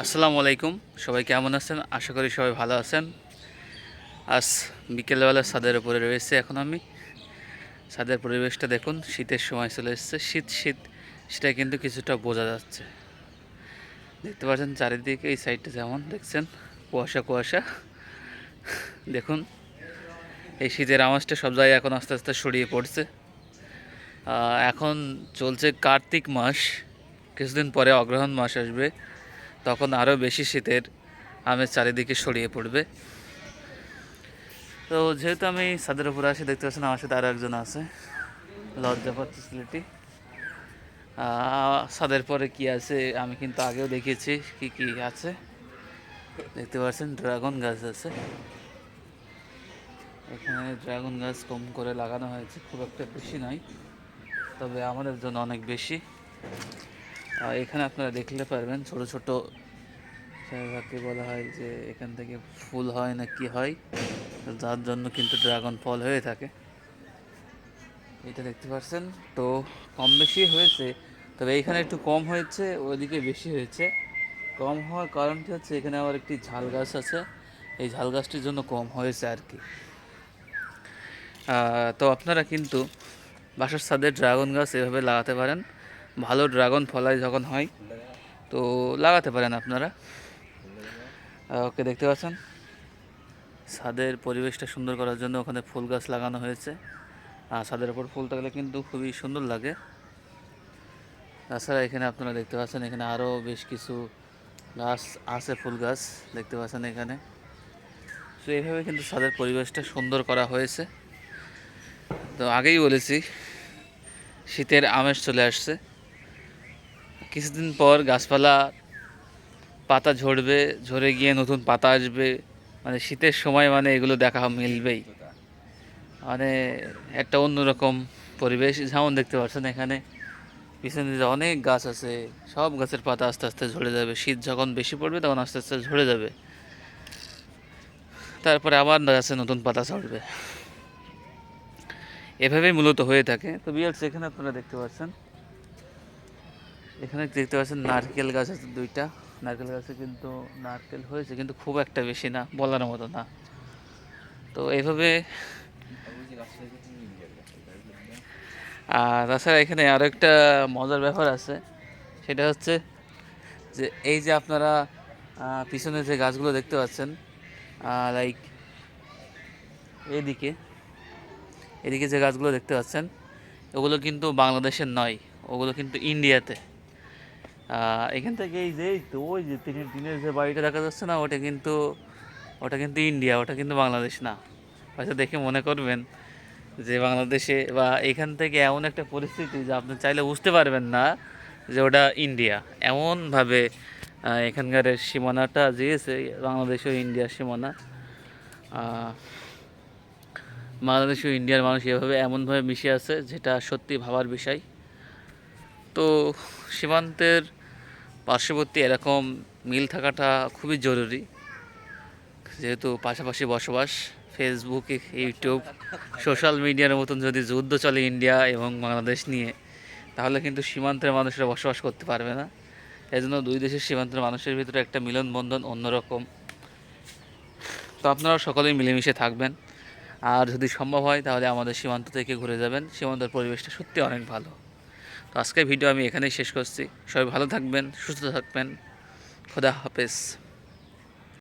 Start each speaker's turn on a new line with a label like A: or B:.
A: আসসালামু আলাইকুম। সবাই কেমন আছেন? আশা করি সবাই ভালো আছেন। আজ বিকেলবেলা ছাদের উপরে রয়েছে এখন আমি। ছাদের পরিবেশটা দেখুন, শীতের সময় চলে এসেছে। শীত শীত সেটা কিন্তু কিছুটা বোঝা যাচ্ছে। দেখতে পাচ্ছেন চারিদিকে এই সাইডটা যেমন দেখছেন, কুয়াশা কুয়াশা। দেখুন এই শীতের আমেজটা সব জায়গায় এখন আস্তে আস্তে ছড়িয়ে পড়ছে। এখন চলছে কার্তিক মাস, কিছুদিন পরে অগ্রহায়ণ মাস আসবে, তখন আরও বেশি শীতের আমেজ চারিদিকে ছড়িয়ে পড়বে। তো যেহেতু আমি ছাদের উপরে আসি, দেখতে পাচ্ছেন আমার সাথে আরও একজন আছে, লজ্জা পাচ্ছে ছেলেটি। ছাদের পরে কি আছে আমি কিন্তু আগেও দেখিয়েছি কি কি আছে। দেখতে পাচ্ছেন ড্রাগন গাছ আছে এখানে। ড্রাগন গাছ কম করে লাগানো হয়েছে, খুব একটা বেশি নয়, তবে আমাদের জন্য অনেক বেশি। এখানে আপনারা দেখলে পারবেন ছোট ছোট, শাহবাগকে বলা হয় যে এখান থেকে ফুল হয় না কি হয়, যার জন্য কিন্তু ড্রাগন ফল হয়ে থাকে। এটা দেখতে পাচ্ছেন, তো কম বেশি হয়েছে, তবে এইখানে একটু কম হয়েছে, ওইদিকে বেশি হয়েছে। কম হওয়ার কারণটি হচ্ছে এখানে আবার একটি ঝাল গাছ আছে, এই ঝাল গাছটির জন্য কম হয়েছে আর কি। তো আপনারা কিন্তু বাসার ছাদে ড্রাগন গাছ এভাবে লাগাতে পারেন। ভালো ড্রাগন ফলায় যখন হয়, তো লাগাতে পারেন আপনারা। ওকে, দেখতে পাচ্ছেন ছাদের পরিবেশটা সুন্দর করার জন্য ওখানে ফুল গাছ লাগানো হয়েছে। ছাদের ওপর ফুল থাকলে কিন্তু খুবই সুন্দর লাগে। তাছাড়া এখানে আপনারা দেখতে পাচ্ছেন এখানে আরও বেশ কিছু গাছ আছে, ফুল গাছ দেখতে পাচ্ছেন এখানে। তো এইভাবে কিন্তু ছাদের পরিবেশটা সুন্দর করা হয়েছে। তো আগেই বলেছি শীতের আমেজ চলে আসছে, কিছুদিন পর গাছপালা পাতা ঝরবে, ঝরে গিয়ে নতুন পাতা আসবে, মানে শীতের সময় মানে এগুলো দেখা মিলবেই, মানে একটা অন্যরকম পরিবেশ। যেমন দেখতে পাচ্ছেন এখানে পিছনে যে অনেক গাছ আছে, সব গাছের পাতা আস্তে আস্তে ঝরে যাবে। শীত যখন বেশি পড়বে তখন আস্তে আস্তে ঝরে যাবে, তারপরে আবার গাছে নতুন পাতা ছড়বে। এভাবেই মূলত হয়ে থাকে। তো বিয়ার্স, এখানে আপনারা দেখতে পাচ্ছেন, এখানে দেখতে পাচ্ছেন নারকেল গাছ আছে দুইটা। নারকেল গাছে কিন্তু নারকেল হয়েছে, কিন্তু খুব একটা বেশি না, বলার মতো না। তো এইভাবে তাছাড়া এখানে আরও একটা মজার ব্যাপার আছে, সেটা হচ্ছে যে এই যে আপনারা পিছনে যে গাছগুলো দেখতে পাচ্ছেন, লাইক এদিকে এদিকে যে গাছগুলো দেখতে পাচ্ছেন, ওগুলো কিন্তু বাংলাদেশের নয়, ওগুলো কিন্তু ইন্ডিয়াতে। এখান থেকে এই যে তো ওই যে টিনের যে বাড়িটা দেখা যাচ্ছে না, ওটা কিন্তু ইন্ডিয়া, ওটা কিন্তু বাংলাদেশ না। হয়তো দেখে মনে করবেন যে বাংলাদেশে, বা এখান থেকে এমন একটা পরিস্থিতি যে আপনি চাইলে বুঝতে পারবেন না যে ওটা ইন্ডিয়া। এমনভাবে এখানকার সীমানাটা দিয়েছে, বাংলাদেশ ও ইন্ডিয়ার সীমানা। বাংলাদেশ ও ইন্ডিয়ার মানুষ এভাবে এমনভাবে মিশে আছে, যেটা সত্যি ভাবার বিষয়। তো সীমান্তের পার্শ্ববর্তী এরকম মিল থাকাটা খুবই জরুরি, যেহেতু পাশাপাশি বসবাস। ফেসবুক, ইউটিউব, সোশ্যাল মিডিয়ার মতন যদি যুদ্ধ চলে ইন্ডিয়া এবং বাংলাদেশ নিয়ে, তাহলে কিন্তু সীমান্তের মানুষরা বসবাস করতে পারবে না। এজন্য দুই দেশের সীমান্তের মানুষের ভিতরে একটা মিলনবন্ধন অন্যরকম। তো আপনারা সকলেই মিলেমিশে থাকবেন, আর যদি সম্ভব হয় তাহলে আমাদের সীমান্ত থেকে ঘুরে যাবেন। সীমান্তের পরিবেশটা সত্যি অনেক ভালো। তো আজকের ভিডিও আমি এখানেই শেষ করছি। সবাই ভালো থাকবেন, সুস্থ থাকবেন। খোদা হাফেজ।